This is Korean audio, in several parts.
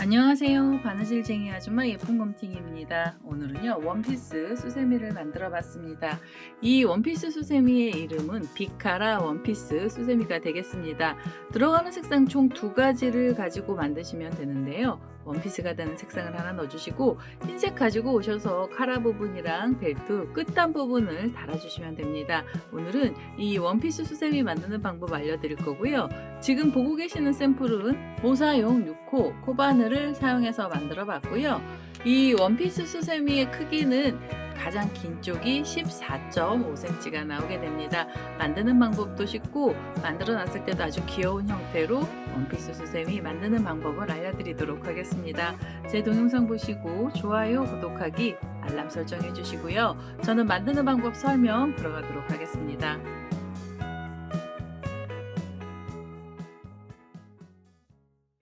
안녕하세요. 바느질쟁이 아줌마 예쁜곰팅입니다. 오늘은요 원피스 수세미를 만들어 봤습니다. 이 원피스 수세미의 이름은 비카라 원피스 수세미가 되겠습니다. 들어가는 색상 총 두 가지를 가지고 만드시면 되는데요. 원피스가 되는 색상을 하나 넣어주시고 흰색 가지고 오셔서 카라 부분이랑 벨트 끝단 부분을 달아주시면 됩니다. 오늘은 이 원피스 수세미 만드는 방법 알려드릴 거고요. 지금 보고 계시는 샘플은 모사용 6호 코바늘을 사용해서 만들어 봤고요. 이 원피스 수세미의 크기는 가장 긴 쪽이 14.5cm가 나오게 됩니다. 만드는 방법도 쉽고 만들어 놨을 때도 아주 귀여운 형태로 원피스 수세미 만드는 방법을 알려드리도록 하겠습니다. 제 동영상 보시고 좋아요, 구독하기, 알람 설정해 주시고요. 저는 만드는 방법 설명 들어가도록 하겠습니다.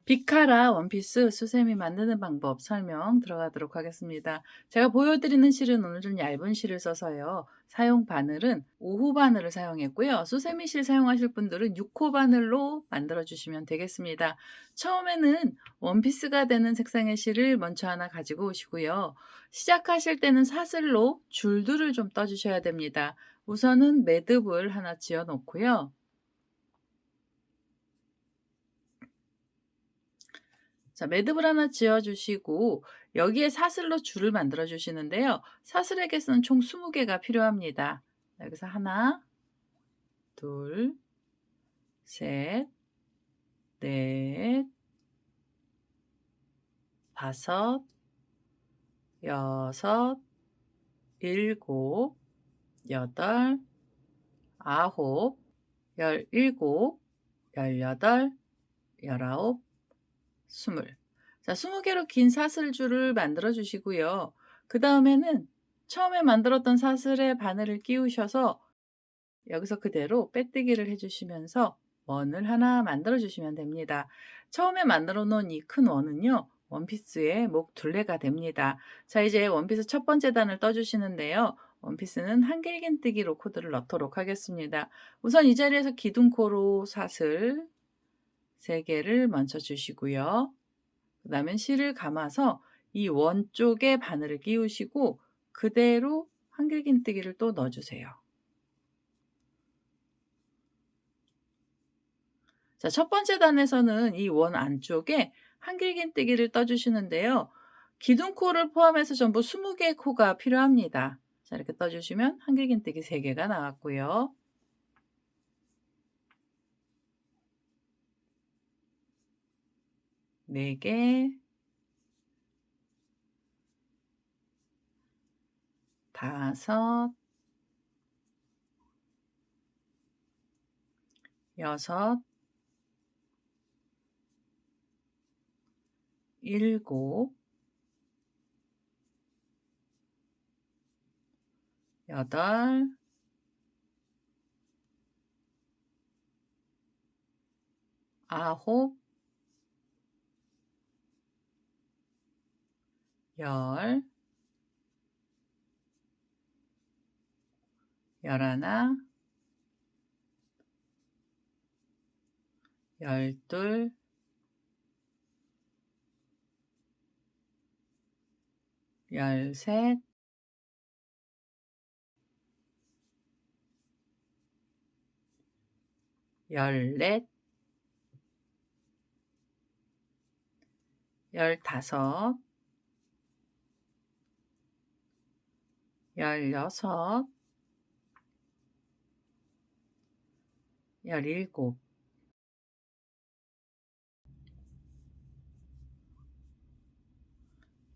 비카라 원피스 수세미 만드는 방법 설명 들어가도록 하겠습니다. 제가 보여드리는 실은 오늘 좀 얇은 실을 써서요. 사용 바늘은 5호 바늘을 사용했고요. 수세미 실 사용하실 분들은 6호 바늘로 만들어 주시면 되겠습니다. 처음에는 원피스가 되는 색상의 실을 먼저 하나 가지고 오시고요. 시작하실 때는 사슬로 줄들을 좀 떠주셔야 됩니다. 우선은 매듭을 하나 지어 놓고요. 자, 매듭을 하나 지어 주시고 여기에 사슬로 줄을 만들어 주시는데요. 사슬의 개수는 총 20개가 필요합니다. 여기서 하나, 둘, 셋, 넷, 다섯, 여섯, 일곱, 여덟, 아홉, 열일곱, 열여덟, 열아홉, 20. 자, 20개로 긴 사슬줄을 만들어 주시고요. 그 다음에는 처음에 만들었던 사슬에 바늘을 끼우셔서 여기서 그대로 빼뜨기를 해주시면서 원을 하나 만들어 주시면 됩니다. 처음에 만들어 놓은 이 큰 원은요, 원피스의 목 둘레가 됩니다. 자, 이제 원피스 첫 번째 단을 떠주시는데요. 원피스는 한길긴뜨기로 코드를 넣도록 하겠습니다. 우선 이 자리에서 기둥코로 사슬 3개를 먼저 주시고요. 그 다음에 실을 감아서 이 원 쪽에 바늘을 끼우시고 그대로 한길긴뜨기를 또 넣어주세요. 자, 첫 번째 단에서는 이 원 안쪽에 한길긴뜨기를 떠주시는데요. 기둥코를 포함해서 전부 20개의 코가 필요합니다. 자, 이렇게 떠주시면 한길긴뜨기 3개가 나왔고요. 네 개, 다섯, 여섯, 일곱, 여덟, 아홉, 열, 열하나, 열둘, 열셋, 열넷, 열다섯, 열여섯, 열일곱,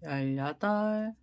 열여덟,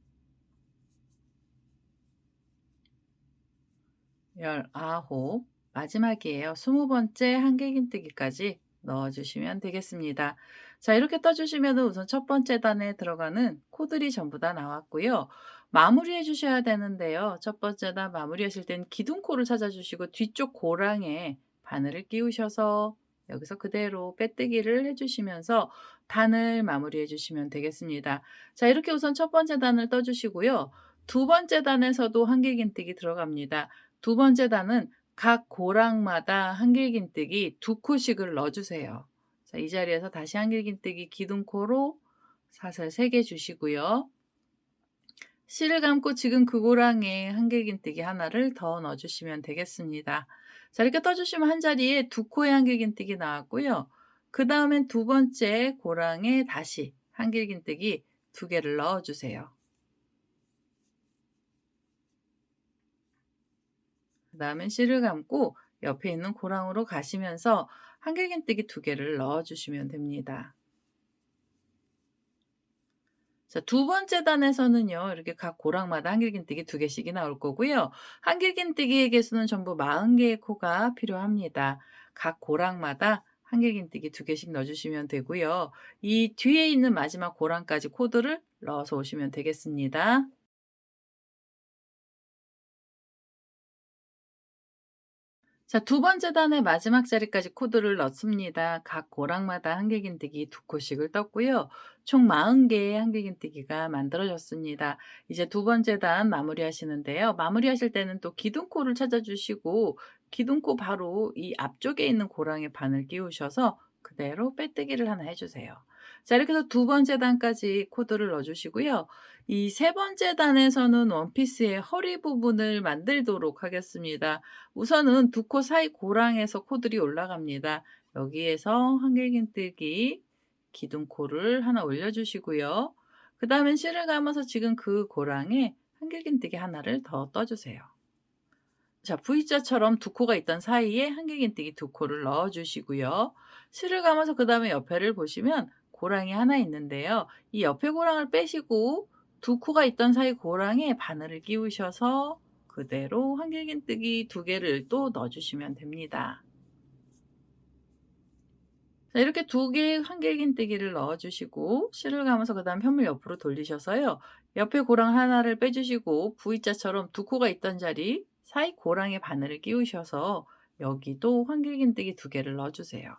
열아홉, 마지막이에요. 20번째 한길긴뜨기까지 넣어주시면 되겠습니다. 자, 이렇게 떠주시면 우선 첫 번째 단에 들어가는 코들이 전부 다 나왔고요. 마무리해 주셔야 되는데요. 첫 번째 단 마무리하실 땐 기둥코를 찾아주시고 뒤쪽 고랑에 바늘을 끼우셔서 여기서 그대로 빼뜨기를 해주시면서 단을 마무리해 주시면 되겠습니다. 자, 이렇게 우선 첫 번째 단을 떠주시고요. 두 번째 단에서도 한길긴뜨기 들어갑니다. 두 번째 단은 각 고랑마다 한길긴뜨기 2코씩을 넣어주세요. 자, 이 자리에서 다시 한길긴뜨기 기둥코로 사슬 3개 주시고요. 실을 감고 지금 그 고랑에 한길긴뜨기 하나를 더 넣어 주시면 되겠습니다. 자, 이렇게 떠 주시면 한 자리에 2코의 한길긴뜨기 나왔고요. 그다음엔 두 번째 고랑에 다시 한길긴뜨기 2개를 넣어 주세요. 그다음엔 실을 감고 옆에 있는 고랑으로 가시면서 한길긴뜨기 2개를 넣어 주시면 됩니다. 자, 두 번째 단에서는요. 이렇게 각 고랑마다 한길긴뜨기 2개씩이 나올 거고요. 한길긴뜨기의 개수는 전부 40개의 코가 필요합니다. 각 고랑마다 한길긴뜨기 2개씩 넣어 주시면 되고요. 이 뒤에 있는 마지막 고랑까지 코드를 넣어서 오시면 되겠습니다. 자, 두 번째 단의 마지막 자리까지 코드를 넣습니다. 각 고랑마다 한길긴뜨기 2코씩을 떴고요. 총 40개의 한길긴뜨기가 만들어졌습니다. 이제 두 번째 단 마무리하시는데요. 마무리하실 때는 또 기둥코를 찾아주시고 기둥코 바로 이 앞쪽에 있는 고랑에 바늘 끼우셔서 그대로 빼뜨기를 하나 해주세요. 자, 이렇게 해서 두 번째 단까지 코드를 넣어주시고요. 이 세 번째 단에서는 원피스의 허리 부분을 만들도록 하겠습니다. 우선은 두 코 사이 고랑에서 코들이 올라갑니다. 여기에서 한길긴뜨기 기둥코를 하나 올려주시고요. 그 다음엔 실을 감아서 지금 그 고랑에 한길긴뜨기 하나를 더 떠주세요. 자, V자처럼 두 코가 있던 사이에 한길긴뜨기 2코를 넣어주시고요. 실을 감아서 그 다음에 옆에를 보시면 고랑이 하나 있는데요. 이 옆에 고랑을 빼시고 두 코가 있던 사이 고랑에 바늘을 끼우셔서 그대로 한길긴뜨기 2개를 또 넣어주시면 됩니다. 자, 이렇게 2개의 한길긴뜨기를 넣어주시고 실을 감아서 그 다음 편물 옆으로 돌리셔서요. 옆에 고랑 하나를 빼주시고 V자처럼 두 코가 있던 자리 사이 고랑에 바늘을 끼우셔서 여기도 한길긴뜨기 2개를 넣어주세요.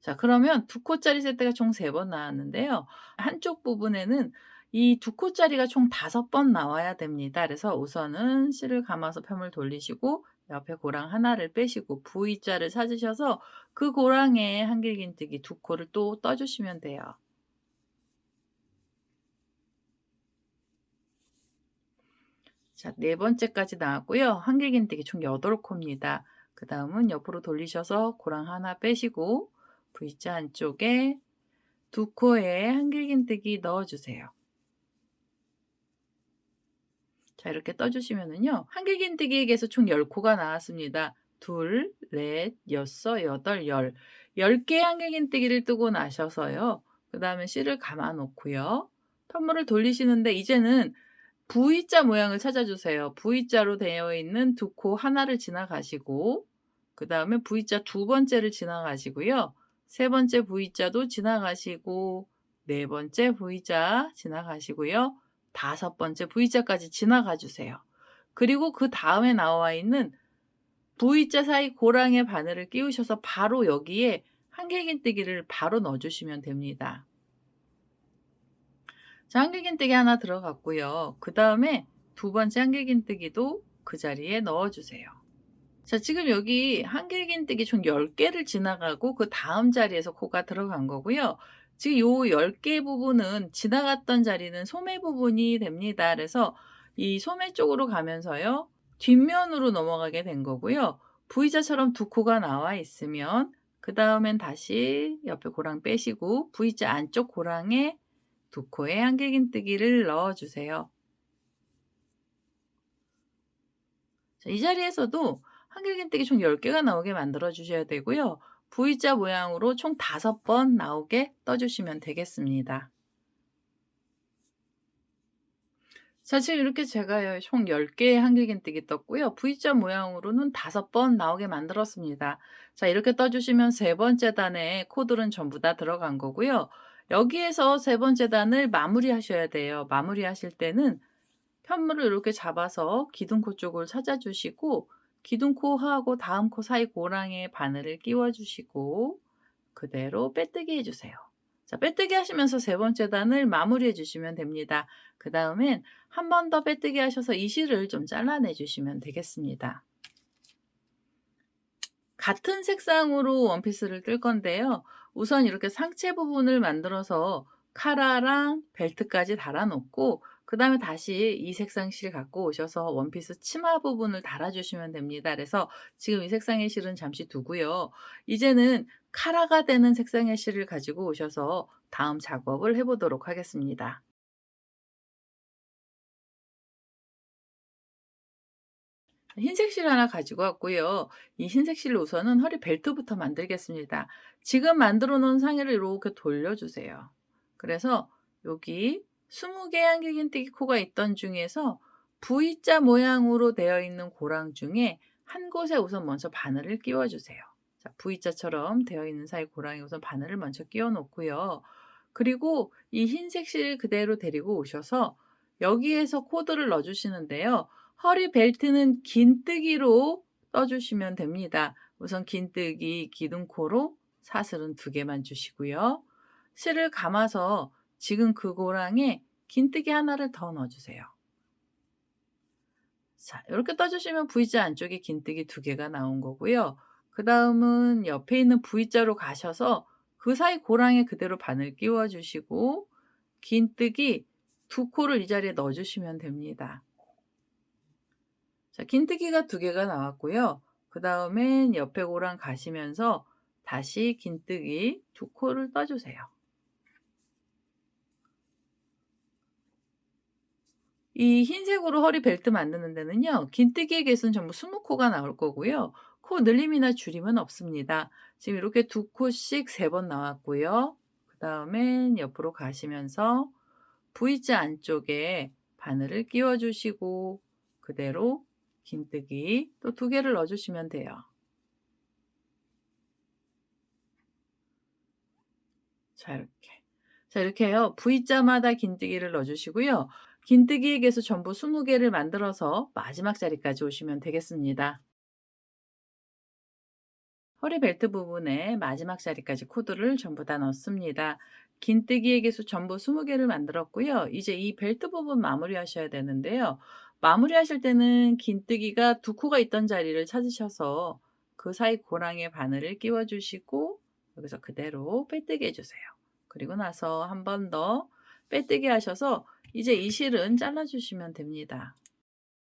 자, 그러면 2코짜리 세트가 총 3번 나왔는데요. 한쪽 부분에는 이 2코짜리가 총 5번 나와야 됩니다. 그래서 우선은 실을 감아서 편을 돌리시고 옆에 고랑 하나를 빼시고 V자를 찾으셔서 그 고랑에 한길긴뜨기 2코를 또 떠주시면 돼요. 자, 네 번째까지 나왔고요. 한길긴뜨기 총 8코입니다. 그 다음은 옆으로 돌리셔서 고랑 하나 빼시고 V자 안쪽에 2코에 한길긴뜨기 넣어주세요. 자, 이렇게 떠주시면은요. 한길긴뜨기에 개수 총 10코가 나왔습니다. 2, 4, 6, 8, 10. 10개의 한길긴뜨기를 뜨고 나셔서요. 그 다음에 실을 감아 놓고요. 편물을 돌리시는데 이제는 V자 모양을 찾아주세요. V자로 되어 있는 2코 하나를 지나가시고 그 다음에 V자 두 번째를 지나가시고요. 세 번째 V자도 지나가시고 네 번째 V자 지나가시고요. 다섯 번째 V자까지 지나가 주세요. 그리고 그 다음에 나와 있는 V자 사이 고랑에 바늘을 끼우셔서 바로 여기에 한길긴뜨기를 바로 넣어주시면 됩니다. 자, 한길긴뜨기 하나 들어갔고요. 그 다음에 두 번째 한길긴뜨기도 그 자리에 넣어주세요. 자, 지금 여기 한길긴뜨기 총 10개를 지나가고 그 다음 자리에서 코가 들어간 거고요. 지금 요 10개 부분은 지나갔던 자리는 소매 부분이 됩니다. 그래서 이 소매 쪽으로 가면서요. 뒷면으로 넘어가게 된 거고요. V자처럼 2코가 나와 있으면 그 다음엔 다시 옆에 고랑 빼시고 V자 안쪽 고랑에 2코의 한길긴뜨기를 넣어주세요. 자, 이 자리에서도 한길긴뜨기 총 10개가 나오게 만들어 주셔야 되고요. V자 모양으로 총 5번 나오게 떠주시면 되겠습니다. 자, 지금 이렇게 제가 총 10개의 한길긴뜨기 떴고요. V자 모양으로는 5번 나오게 만들었습니다. 자, 이렇게 떠주시면 세 번째 단에 코들은 전부 다 들어간 거고요. 여기에서 세 번째 단을 마무리하셔야 돼요. 마무리하실 때는 편물을 이렇게 잡아서 기둥코 쪽을 찾아주시고 기둥코하고 다음 코 사이 고랑에 바늘을 끼워주시고 그대로 빼뜨기 해주세요. 자, 빼뜨기 하시면서 세 번째 단을 마무리해 주시면 됩니다. 그 다음엔 한 번 더 빼뜨기 하셔서 이 실을 좀 잘라내 주시면 되겠습니다. 같은 색상으로 원피스를 뜰 건데요. 우선 이렇게 상체 부분을 만들어서 카라랑 벨트까지 달아 놓고 그다음에 다시 이 색상 실 갖고 오셔서 원피스 치마 부분을 달아 주시면 됩니다. 그래서 지금 이 색상의 실은 잠시 두고요. 이제는 카라가 되는 색상의 실을 가지고 오셔서 다음 작업을 해 보도록 하겠습니다. 흰색 실 하나 가지고 왔고요. 이 흰색 실로 우선은 허리 벨트부터 만들겠습니다. 지금 만들어 놓은 상의를 이렇게 돌려주세요. 그래서 여기 20개 한길긴뜨기 코가 있던 중에서 V자 모양으로 되어 있는 고랑 중에 한 곳에 우선 먼저 바늘을 끼워 주세요. 자, V자처럼 되어 있는 사이 고랑에 우선 바늘을 먼저 끼워 놓고요. 그리고 이 흰색 실 그대로 데리고 오셔서 여기에서 코드를 넣어 주시는데요. 허리 벨트는 긴뜨기로 떠주시면 됩니다. 우선 긴뜨기 기둥코로 사슬은 2개만 주시고요. 실을 감아서 지금 그 고랑에 긴뜨기 하나를 더 넣어주세요. 자, 이렇게 떠주시면 V자 안쪽에 긴뜨기 2개가 나온 거고요. 그 다음은 옆에 있는 V자로 가셔서 그 사이 고랑에 그대로 바늘 끼워주시고 긴뜨기 2코를 이 자리에 넣어주시면 됩니다. 자, 긴뜨기가 2개가 나왔고요. 그 다음엔 옆에 고랑 가시면서 다시 긴뜨기 2코를 떠주세요. 이 흰색으로 허리 벨트 만드는 데는요. 긴뜨기의 개수는 전부 20코가 나올 거고요. 코 늘림이나 줄임은 없습니다. 지금 이렇게 2코씩 3번 나왔고요. 그 다음엔 옆으로 가시면서 V자 안쪽에 바늘을 끼워 주시고 그대로 긴뜨기 또 2개를 넣어 주시면 돼요. 자, 이렇게. 자, 이렇게요. V자마다 긴뜨기를 넣어 주시고요. 긴뜨기의 개수 전부 20개를 만들어서 마지막 자리까지 오시면 되겠습니다. 허리 벨트 부분에 마지막 자리까지 코드를 전부 다 넣습니다. 긴뜨기의 개수 전부 20개를 만들었고요. 이제 이 벨트 부분 마무리하셔야 되는데요. 마무리하실 때는 긴뜨기가 2코가 있던 자리를 찾으셔서 그 사이 고랑에 바늘을 끼워 주시고 여기서 그대로 빼뜨기 해 주세요. 그리고 나서 한 번 더 빼뜨기 하셔서 이제 이 실은 잘라 주시면 됩니다.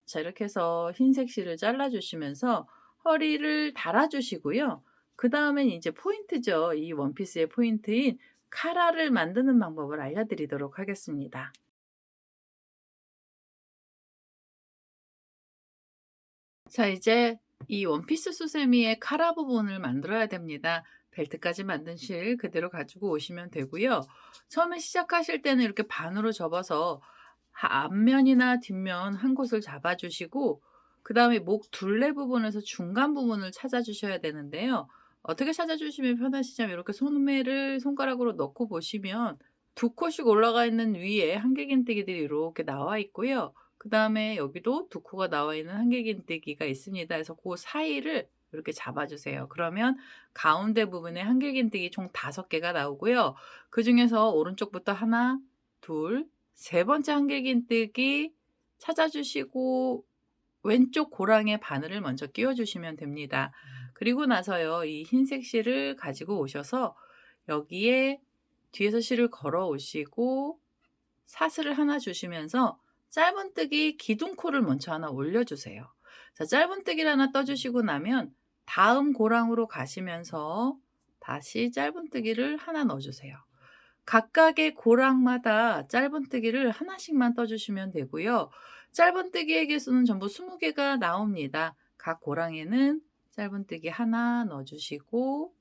자, 이렇게 해서 흰색 실을 잘라 주시면서 허리를 달아 주시고요. 그다음엔 이제 포인트죠. 이 원피스의 포인트인 카라를 만드는 방법을 알려드리도록 하겠습니다. 자, 이제 이 원피스 수세미의 카라 부분을 만들어야 됩니다. 벨트까지 만든 실 그대로 가지고 오시면 되고요. 처음에 시작하실 때는 이렇게 반으로 접어서 앞면이나 뒷면 한 곳을 잡아주시고 그 다음에 목 둘레 부분에서 중간 부분을 찾아주셔야 되는데요. 어떻게 찾아주시면 편하시냐면 이렇게 소매를 손가락으로 넣고 보시면 2코씩 올라가 있는 위에 한길긴뜨기들이 이렇게 나와 있고요. 그 다음에 여기도 2코가 나와 있는 한길긴뜨기가 있습니다. 그래서 그 사이를 이렇게 잡아주세요. 그러면 가운데 부분에 한길긴뜨기 총 5개가 나오고요. 그 중에서 오른쪽부터 하나, 둘, 3번째 한길긴뜨기 찾아주시고 왼쪽 고랑에 바늘을 먼저 끼워 주시면 됩니다. 그리고 나서요. 이 흰색 실을 가지고 오셔서 여기에 뒤에서 실을 걸어 오시고 사슬을 하나 주시면서 짧은뜨기 기둥코를 먼저 하나 올려 주세요. 자, 짧은뜨기를 하나 떠 주시고 나면 다음 고랑으로 가시면서 다시 짧은뜨기를 하나 넣어 주세요. 각각의 고랑마다 짧은뜨기를 하나씩만 떠 주시면 되고요. 짧은뜨기의 개수는 전부 20개가 나옵니다. 각 고랑에는 짧은뜨기 하나 넣어 주시고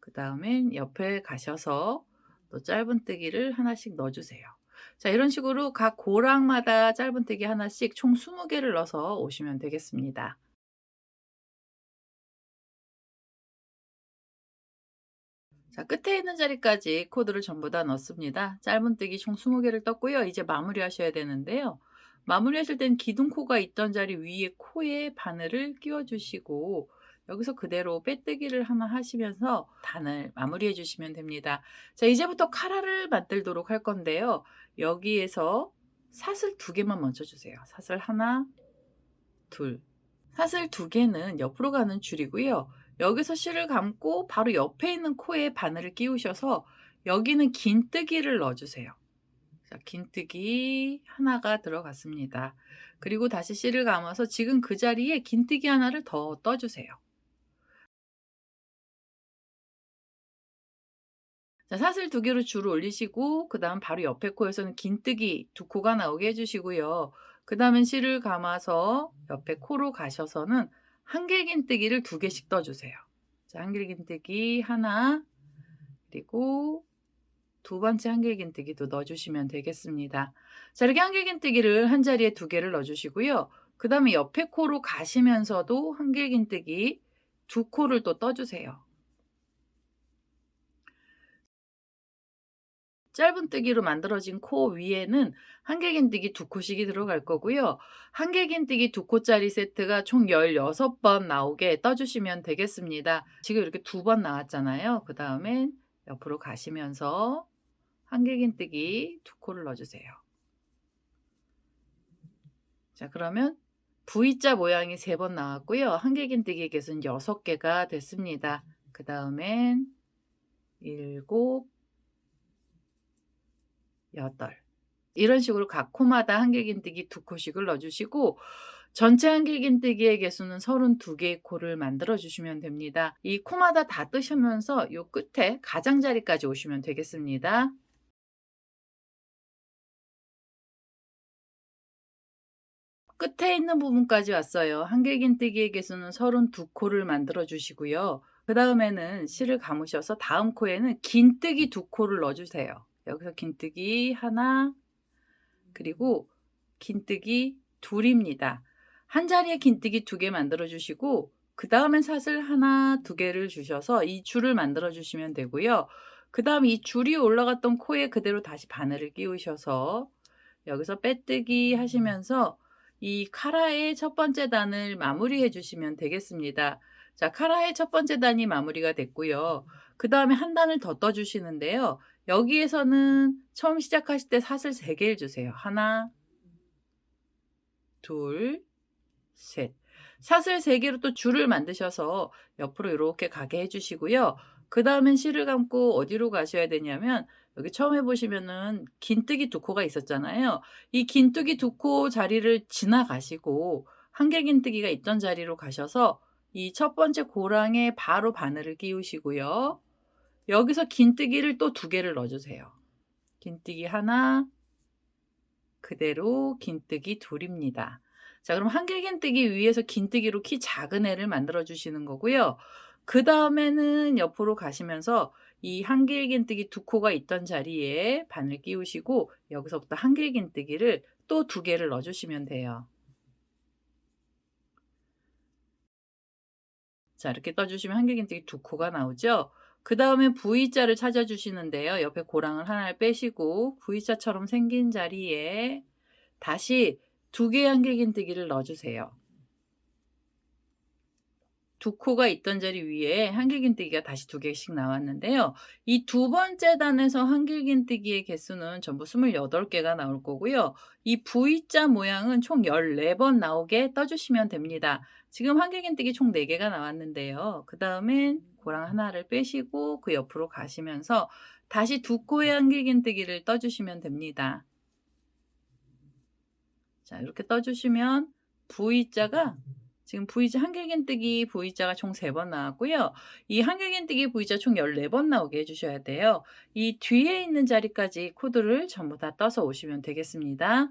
그다음엔 옆에 가셔서 또 짧은뜨기를 하나씩 넣어 주세요. 자, 이런 식으로 각 고랑마다 짧은뜨기 하나씩 총 20개를 넣어서 오시면 되겠습니다. 자, 끝에 있는 자리까지 코드를 전부 다 넣습니다. 짧은뜨기 총 20개를 떴고요. 이제 마무리하셔야 되는데요. 마무리하실 땐 기둥코가 있던 자리 위에 코에 바늘을 끼워 주시고 여기서 그대로 빼뜨기를 하나 하시면서 단을 마무리해 주시면 됩니다. 자, 이제부터 카라를 만들도록 할 건데요. 여기에서 사슬 2개만 먼저 주세요. 사슬 하나, 둘. 사슬 2개는 옆으로 가는 줄이고요. 여기서 실을 감고 바로 옆에 있는 코에 바늘을 끼우셔서 여기는 긴뜨기를 넣어주세요. 자, 긴뜨기 하나가 들어갔습니다. 그리고 다시 실을 감아서 지금 그 자리에 긴뜨기 하나를 더 떠주세요. 자, 사슬 2개로 줄을 올리시고 그다음 바로 옆에 코에서는 긴뜨기 2코가 나오게 해 주시고요. 그다음엔 실을 감아서 옆에 코로 가셔서는 한길긴뜨기를 2개씩 떠 주세요. 자, 한길긴뜨기 하나, 그리고 두 번째 한길긴뜨기도 넣어 주시면 되겠습니다. 자, 이렇게 한길긴뜨기를 한 자리에 2개를 넣어 주시고요. 그다음에 옆에 코로 가시면서도 한길긴뜨기 2코를 또 떠 주세요. 짧은뜨기로 만들어진 코 위에는 한길긴뜨기 2코씩이 들어갈 거고요. 한길긴뜨기 2코짜리 세트가 총 16번 나오게 떠 주시면 되겠습니다. 지금 이렇게 2번 나왔잖아요. 그다음엔 옆으로 가시면서 한길긴뜨기 2코를 넣어 주세요. 자, 그러면 V자 모양이 3번 나왔고요. 한길긴뜨기 개수는 6개가 됐습니다. 그다음엔 7, 8 이런 식으로 각 코마다 한길긴뜨기 2코씩을 넣어 주시고 전체 한길긴뜨기의 개수는 32개의 코를 만들어 주시면 됩니다. 이 코마다 다 뜨시면서 요 끝에 가장자리까지 오시면 되겠습니다. 끝에 있는 부분까지 왔어요. 한길긴뜨기의 개수는 32코를 만들어 주시고요. 그다음에는 실을 감으셔서 다음 코에는 긴뜨기 2코를 넣어 주세요. 여기서 긴뜨기 하나, 그리고 긴뜨기 둘입니다. 한 자리에 긴뜨기 2개 만들어 주시고 그다음엔 사슬 하나, 2개를 주셔서 이 줄을 만들어 주시면 되고요. 그다음 이 줄이 올라갔던 코에 그대로 다시 바늘을 끼우셔서 여기서 빼뜨기 하시면서 이 카라의 첫 번째 단을 마무리해 주시면 되겠습니다. 자, 카라의 첫 번째 단이 마무리가 됐고요. 그다음에 한 단을 더 떠 주시는데요. 여기에서는 처음 시작하실 때 사슬 3개를 주세요. 하나, 둘, 셋. 사슬 3개로 또 줄을 만드셔서 옆으로 이렇게 가게 해 주시고요. 그다음엔 실을 감고 어디로 가셔야 되냐면 여기 처음에 보시면은 긴뜨기 2코가 있었잖아요. 이 긴뜨기 2코 자리를 지나가시고 한길긴뜨기가 있던 자리로 가셔서 이 첫 번째 고랑에 바로 바늘을 끼우시고요. 여기서 긴뜨기를 또 2개를 넣어 주세요. 긴뜨기 하나, 그대로 긴뜨기 둘입니다. 자, 그럼 한길긴뜨기 위에서 긴뜨기로 키 작은 애를 만들어 주시는 거고요. 그다음에는 옆으로 가시면서 이 한길긴뜨기 2코가 있던 자리에 바늘 끼우시고 여기서부터 한길긴뜨기를 또 2개를 넣어 주시면 돼요. 자, 이렇게 떠 주시면 한길긴뜨기 2코가 나오죠. 그다음에 V자를 찾아 주시는데요. 옆에 고랑을 하나를 빼시고 V자처럼 생긴 자리에 다시 2개의 한길긴뜨기를 넣어 주세요. 2코가 있던 자리 위에 한길긴뜨기가 다시 2개씩 나왔는데요. 이 두 번째 단에서 한길긴뜨기의 개수는 전부 28개가 나올 거고요. 이 V자 모양은 총 14번 나오게 떠 주시면 됩니다. 지금 한길긴뜨기 총 4개가 나왔는데요. 그다음엔 고랑 하나를 빼시고 그 옆으로 가시면서 다시 2코의 한길긴뜨기를 떠 주시면 됩니다. 자, 이렇게 떠 주시면 V자가 지금 V자 한길긴뜨기 V자가 총 3번 나왔고요. 이 한길긴뜨기 V자 총 14번 나오게 해 주셔야 돼요. 이 뒤에 있는 자리까지 코드를 전부 다 떠서 오시면 되겠습니다.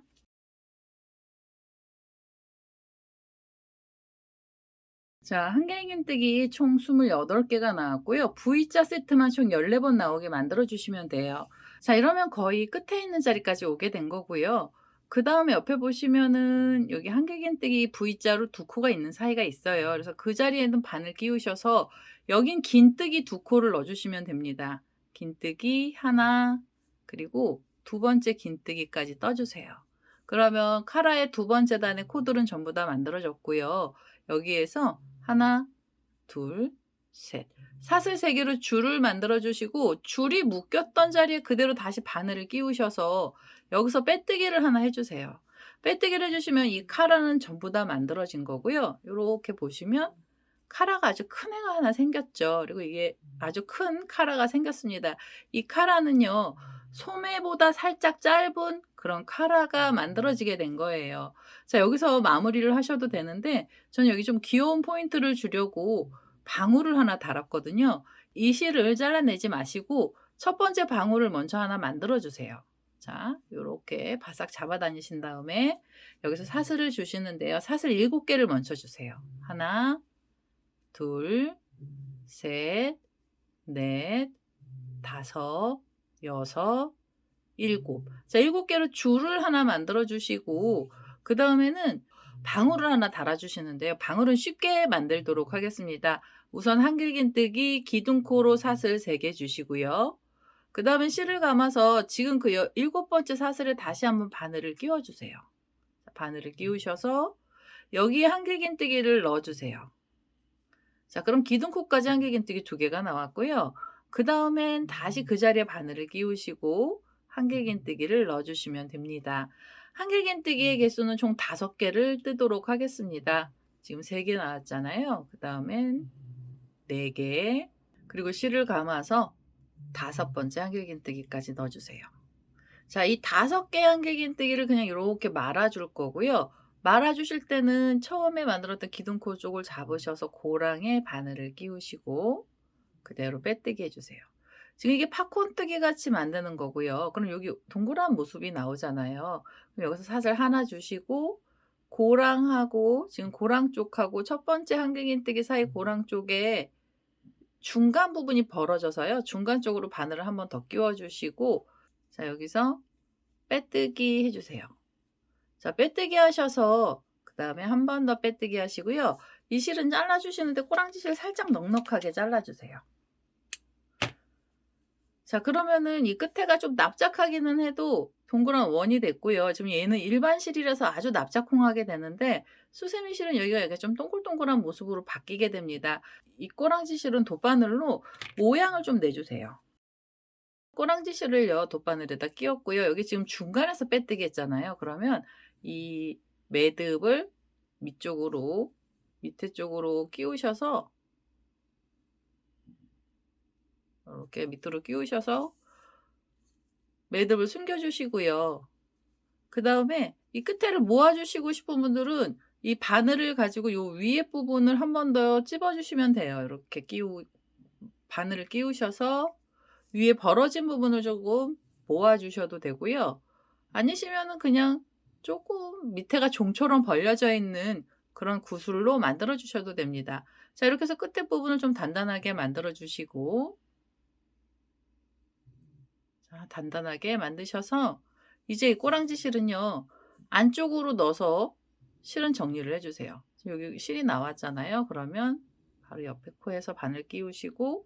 자, 한길긴뜨기 총 28개가 나왔고요. V자 세트만 총 14번 나오게 만들어 주시면 돼요. 자, 이러면 거의 끝에 있는 자리까지 오게 된 거고요. 그다음에 옆에 보시면은 여기 한길긴뜨기 V자로 2코가 있는 사이가 있어요. 그래서 그 자리에는 바늘 끼우셔서 여긴 긴뜨기 2코를 넣어 주시면 됩니다. 긴뜨기 하나, 그리고 두 번째 긴뜨기까지 떠 주세요. 그러면 카라의 두 번째 단의 코들은 전부 다 만들어졌고요. 여기에서 하나, 둘, 셋. 사슬 3개로 줄을 만들어 주시고 줄이 묶였던 자리에 그대로 다시 바늘을 끼우셔서 여기서 빼뜨기를 하나 해 주세요. 빼뜨기를 해 주시면 이 카라는 전부 다 만들어진 거고요. 요렇게 보시면 카라가 아주 큰 애가 하나 생겼죠. 그리고 이게 아주 큰 카라가 생겼습니다. 이 카라는요, 소매보다 살짝 짧은 그런 카라가 만들어지게 된 거예요. 자, 여기서 마무리를 하셔도 되는데 저는 여기 좀 귀여운 포인트를 주려고 방울을 하나 달았거든요. 이 실을 잘라내지 마시고 첫 번째 방울을 먼저 하나 만들어 주세요. 자, 요렇게 바싹 잡아 다니신 다음에 여기서 사슬을 주시는데요. 사슬 7개를 먼저 주세요. 하나, 둘, 셋, 넷, 다섯, 여섯, 일곱. 자, 7개로 줄을 하나 만들어 주시고 그다음에는 방울을 하나 달아 주시는데요. 방울은 쉽게 만들도록 하겠습니다. 우선 한길긴뜨기 기둥코로 사슬 3개 주시고요. 그다음에 실을 감아서 지금 그 7번째 사슬에 다시 한번 바늘을 끼워 주세요. 바늘을 끼우셔서 여기에 한길긴뜨기를 넣어 주세요. 자, 그럼 기둥코까지 한길긴뜨기 2개가 나왔고요. 그다음엔 다시 그 자리에 바늘을 끼우시고 한길긴뜨기를 넣어 주시면 됩니다. 한길긴뜨기의 개수는 총 5개를 뜨도록 하겠습니다. 지금 3개 나왔잖아요. 그다음엔 4개, 그리고 실을 감아서 5번째 한길긴뜨기까지 넣어 주세요. 자, 이 5개 한길긴뜨기를 그냥 이렇게 말아 줄 거고요. 말아 주실 때는 처음에 만들었던 기둥코 쪽을 잡으셔서 고랑에 바늘을 끼우시고 그대로 빼뜨기 해 주세요. 지금 이게 팝콘뜨기 같이 만드는 거고요. 그럼 여기 동그란 모습이 나오잖아요. 그럼 여기서 사슬 하나 주시고 고랑하고 지금 고랑 쪽하고 첫 번째 한길긴뜨기 사이 고랑 쪽에 중간 부분이 벌어져서요. 중간 쪽으로 바늘을 한번 더 끼워 주시고 자, 여기서 빼뜨기 해 주세요. 자, 빼뜨기 하셔서 그다음에 한 번 더 빼뜨기 하시고요. 이 실은 잘라 주시는데 꼬랑지 실 살짝 넉넉하게 잘라 주세요. 자, 그러면은 이 끝에가 좀 납작하기는 해도 동그란 원이 됐고요. 지금 얘는 일반 실이라서 아주 납작콩하게 되는데 수세미 실은 여기가 이렇게 좀 동글동글한 모습으로 바뀌게 됩니다. 이 꼬랑지 실은 돗바늘로 모양을 좀 내주세요. 꼬랑지 실을요, 돗바늘에다 끼웠고요. 여기 지금 중간에서 빼뜨기 했잖아요. 그러면 이 매듭을 밑쪽으로, 밑에 쪽으로 끼우셔서 이렇게 밑으로 끼우셔서 매듭을 숨겨 주시고요. 그다음에 이 끝에를 모아 주시고 싶은 분들은 이 바늘을 가지고 요 위에 부분을 한 번 더 찝어 주시면 돼요. 이렇게 바늘을 끼우셔서 위에 벌어진 부분을 조금 모아 주셔도 되고요. 아니시면은 그냥 조금 밑에가 종처럼 벌려져 있는 그런 구슬로 만들어 주셔도 됩니다. 자, 이렇게 해서 끝에 부분을 좀 단단하게 만들어 주시고 자, 단단하게 만드셔서 이제 이 꼬랑지 실은요, 안쪽으로 넣어서 실은 정리를 해 주세요. 지금 여기 실이 나왔잖아요. 그러면 바로 옆에 코에서 바늘 끼우시고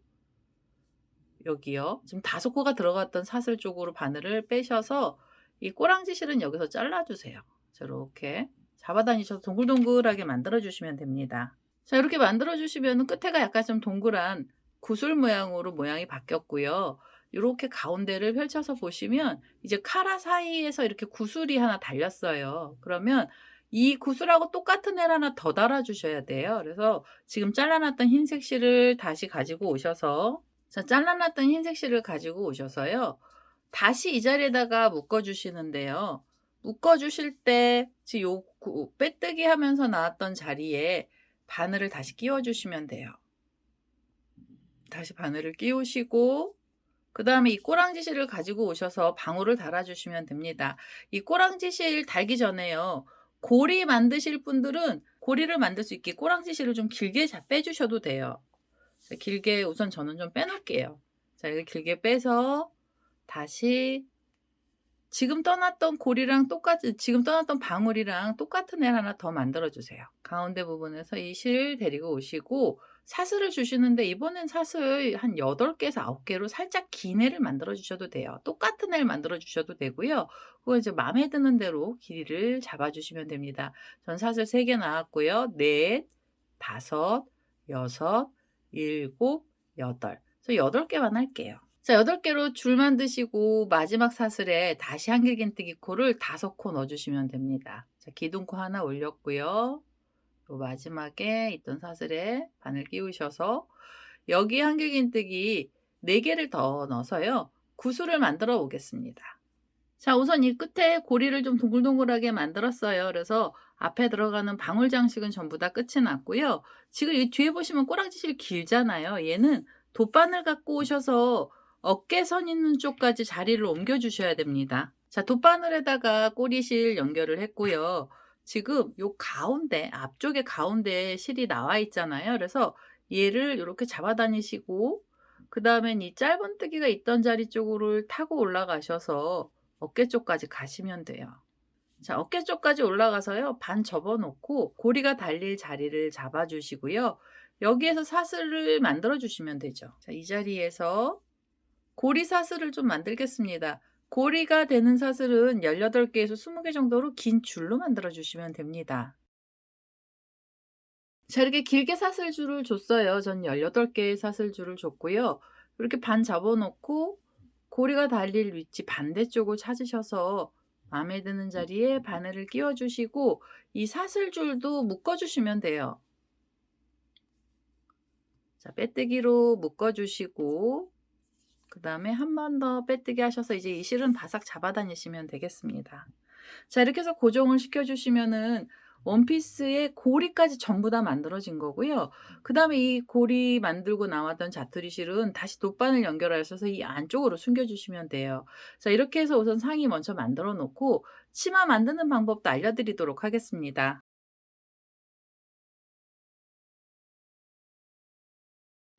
여기요. 지금 5코가 들어갔던 사슬 쪽으로 바늘을 빼셔서 이 꼬랑지 실은 여기서 잘라 주세요. 이렇게 잡아 다니셔서 동글동글하게 만들어 주시면 됩니다. 자, 이렇게 만들어 주시면 끝에가 약간 좀 동그란 구슬 모양으로 모양이 바뀌었고요. 이렇게 가운데를 펼쳐서 보시면 이제 카라 사이에서 이렇게 구슬이 하나 달렸어요. 그러면 이 구슬하고 똑같은 애를 하나 더 달아 주셔야 돼요. 그래서 지금 잘라놨던 흰색 실을 다시 가지고 오셔서 자, 잘라놨던 흰색 실을 가지고 오셔서요. 다시 이 자리에다가 묶어 주시는데요. 묶어 주실 때 지금 요 빼뜨기 하면서 나왔던 자리에 바늘을 다시 끼워 주시면 돼요. 다시 바늘을 끼우시고 그다음에 이 꼬랑지 실을 가지고 오셔서 방울을 달아 주시면 됩니다. 이 꼬랑지 실 달기 전에요. 고리 만드실 분들은 고리를 만들 수 있게 꼬랑지 실을 좀 길게 빼 주셔도 돼요. 자, 길게 우선 저는 좀 빼 놓을게요. 자, 이렇게 길게 빼서 다시 지금 떠났던 고리랑 똑같이 지금 떠났던 방울이랑 똑같은 애를 하나 더 만들어 주세요. 가운데 부분에서 이 실 데리고 오시고 사슬을 주시는데 이번엔 사슬 한 8개에서 9개로 살짝 긴 애를 만들어 주셔도 돼요. 똑같은 애를 만들어 주셔도 되고요. 그거 이제 마음에 드는 대로 길이를 잡아 주시면 됩니다. 전 사슬 3개 나왔고요. 넷, 다섯, 여섯, 일곱, 여덟. 그래서 8개만 할게요. 자, 8개로 줄 만드시고 마지막 사슬에 다시 한길긴뜨기 코를 5코 넣어 주시면 됩니다. 자, 기둥코 하나 올렸고요. 또 마지막에 있던 사슬에 바늘 끼우셔서 여기 한길긴뜨기 4개를 더 넣어서요. 구슬을 만들어 보겠습니다. 자, 우선 이 끝에 고리를 좀 동글동글하게 만들었어요. 그래서 앞에 들어가는 방울 장식은 전부 다 끝이 났고요. 지금 이 뒤에 보시면 꼬랑지실 길잖아요. 얘는 돗바늘 갖고 오셔서 어깨선 있는 쪽까지 자리를 옮겨 주셔야 됩니다. 자, 돗바늘에다가 꼬리실 연결을 했고요. 지금 요 가운데, 앞쪽에 가운데 실이 나와 있잖아요. 그래서 얘를 이렇게 잡아 다니시고, 그 다음엔 이 짧은뜨기가 있던 자리 쪽으로 타고 올라가셔서 어깨 쪽까지 가시면 돼요. 자, 어깨 쪽까지 올라가서요. 반 접어 놓고 고리가 달릴 자리를 잡아 주시고요. 여기에서 사슬을 만들어 주시면 되죠. 자, 이 자리에서 고리 사슬을 좀 만들겠습니다. 고리가 되는 사슬은 18개에서 20개 정도로 긴 줄로 만들어 주시면 됩니다. 자, 이렇게 길게 사슬줄을 줬어요. 전 18개의 사슬줄을 줬고요. 이렇게 반 접어 놓고 고리가 달릴 위치 반대쪽을 찾으셔서 마음에 드는 자리에 바늘을 끼워 주시고 이 사슬줄도 묶어 주시면 돼요. 자, 빼뜨기로 묶어 주시고 그다음에 한 번 더 빼뜨기 하셔서 이제 이 실은 바싹 잡아 다니시면 되겠습니다. 자, 이렇게 해서 고정을 시켜 주시면은 원피스의 고리까지 전부 다 만들어진 거고요. 그다음에 이 고리 만들고 나왔던 자투리 실은 다시 돗바늘 연결하셔서 이 안쪽으로 숨겨 주시면 돼요. 자, 이렇게 해서 우선 상의 먼저 만들어 놓고 치마 만드는 방법도 알려 드리도록 하겠습니다.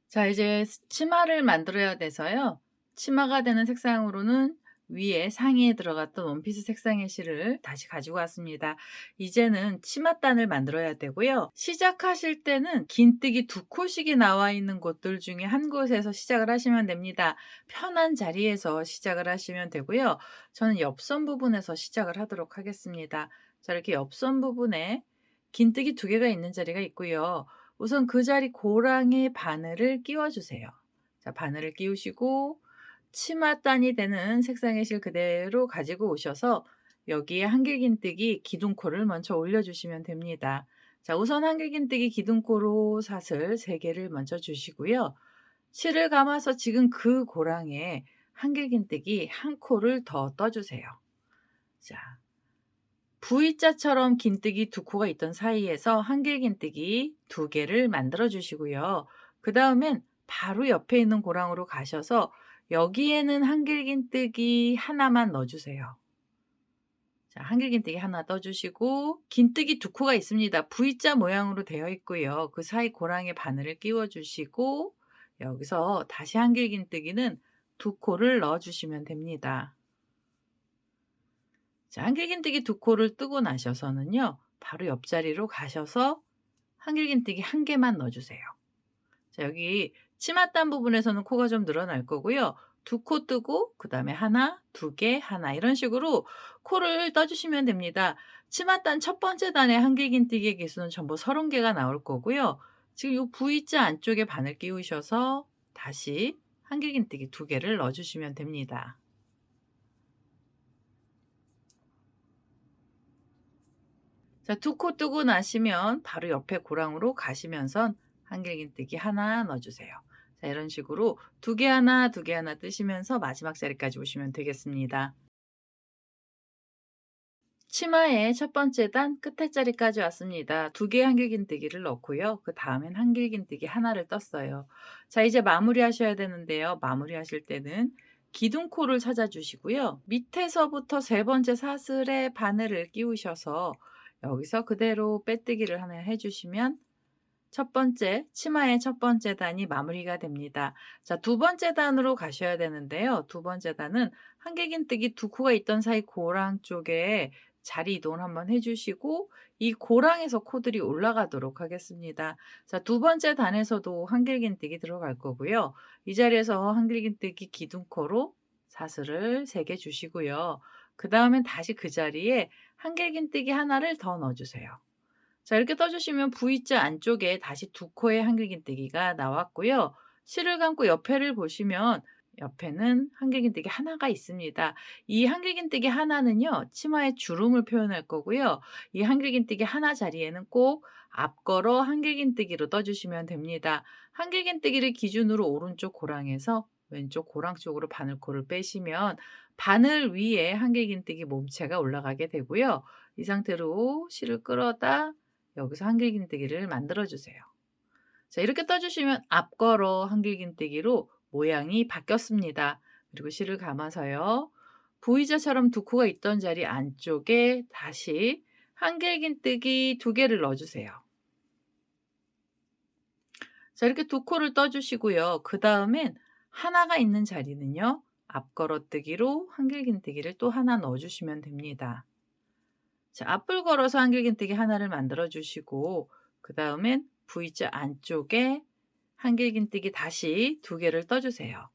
자, 이제 치마를 만들어야 돼서요. 치마가 되는 색상으로는 위에 상의에 들어갔던 원피스 색상의 실을 다시 가지고 왔습니다. 이제는 치맛단을 만들어야 되고요. 시작하실 때는 긴뜨기 2코씩이 나와 있는 곳들 중에 한 곳에서 시작을 하시면 됩니다. 편한 자리에서 시작을 하시면 되고요. 저는 옆선 부분에서 시작을 하도록 하겠습니다. 자, 이렇게 옆선 부분에 긴뜨기 2개가 있는 자리가 있고요. 우선 그 자리 고랑에 바늘을 끼워 주세요. 자, 바늘을 끼우시고 치맛단이 되는 색상의 실 그대로 가지고 오셔서 여기에 한길긴뜨기 기둥코를 먼저 올려 주시면 됩니다. 자, 우선 한길긴뜨기 기둥코로 사슬 3개를 먼저 주시고요. 실을 감아서 지금 그 고랑에 한길긴뜨기 1코를 더 떠 주세요. 자, V자처럼 긴뜨기 2코가 있던 사이에서 한길긴뜨기 2개를 만들어 주시고요. 그 다음엔 바로 옆에 있는 고랑으로 가셔서 여기에는 한길긴뜨기 하나만 넣어 주세요. 자, 한길긴뜨기 하나 떠 주시고 긴뜨기 2코가 있습니다. V자 모양으로 되어 있고요. 그 사이 고랑에 바늘을 끼워 주시고 여기서 다시 한길긴뜨기는 2코를 넣어 주시면 됩니다. 자, 한길긴뜨기 2코를 뜨고 나셔서는요. 바로 옆자리로 가셔서 한길긴뜨기 1개만 넣어 주세요. 자, 여기 치맛단 부분에서는 코가 좀 늘어날 거고요. 2코 뜨고 그다음에 하나, 2개, 하나 이런 식으로 코를 떠 주시면 됩니다. 치맛단 첫 번째 단의 한길긴뜨기의 개수는 전부 30개가 나올 거고요. 지금 요 V자 안쪽에 바늘 끼우셔서 다시 한길긴뜨기 2개를 넣어 주시면 됩니다. 자, 2코 뜨고 나시면 바로 옆에 고랑으로 가시면서 한길긴뜨기 하나 넣어 주세요. 자, 이런 식으로 2개 하나, 2개 하나 뜨시면서 마지막 자리까지 오시면 되겠습니다. 치마의 첫 번째 단 끝에 자리까지 왔습니다. 2개의 한길긴뜨기를 넣고요. 그다음엔 한길긴뜨기 하나를 떴어요. 자, 이제 마무리하셔야 되는데요. 마무리하실 때는 기둥코를 찾아 주시고요. 밑에서부터 세 번째 사슬에 바늘을 끼우셔서 여기서 그대로 빼뜨기를 하나 해 주시면 첫 번째 치마의 첫 번째 단이 마무리가 됩니다. 자, 두 번째 단으로 가셔야 되는데요. 두 번째 단은 한길긴뜨기 2코가 있던 사이 고랑 쪽에 자리 이동을 한번 해 주시고 이 고랑에서 코들이 올라가도록 하겠습니다. 자, 두 번째 단에서도 한길긴뜨기 들어갈 거고요. 이 자리에서 한길긴뜨기 기둥코로 사슬을 3개 주시고요. 그다음엔 다시 그 자리에 한길긴뜨기 하나를 더 넣어 주세요. 자, 이렇게 떠 주시면 V자 안쪽에 다시 2코의 한길긴뜨기가 나왔고요. 실을 감고 옆에를 보시면 옆에는 한길긴뜨기 하나가 있습니다. 이 한길긴뜨기 하나는요, 치마의 주름을 표현할 거고요. 이 한길긴뜨기 하나 자리에는 꼭 앞걸어 한길긴뜨기로 떠주시면 됩니다. 한길긴뜨기를 기준으로 오른쪽 고랑에서 왼쪽 고랑 쪽으로 바늘코를 빼시면 바늘 위에 한길긴뜨기 몸체가 올라가게 되고요. 이 상태로 실을 끌어다 여기서 한길긴뜨기를 만들어 주세요. 자, 이렇게 떠주시면 앞걸어 한길긴뜨기로 모양이 바뀌었습니다. 그리고 실을 감아서요. V자처럼 두 코가 있던 자리 안쪽에 다시 한길긴뜨기 2개를 넣어주세요. 자, 이렇게 두 코를 떠주시고요. 그 다음엔 하나가 있는 자리는요, 앞걸어뜨기로 한길긴뜨기를 또 하나 넣어주시면 됩니다. 자, 앞을 걸어서 한길긴뜨기 하나를 만들어 주시고, 그 다음엔 V자 안쪽에 한길긴뜨기 다시 2개를 떠주세요.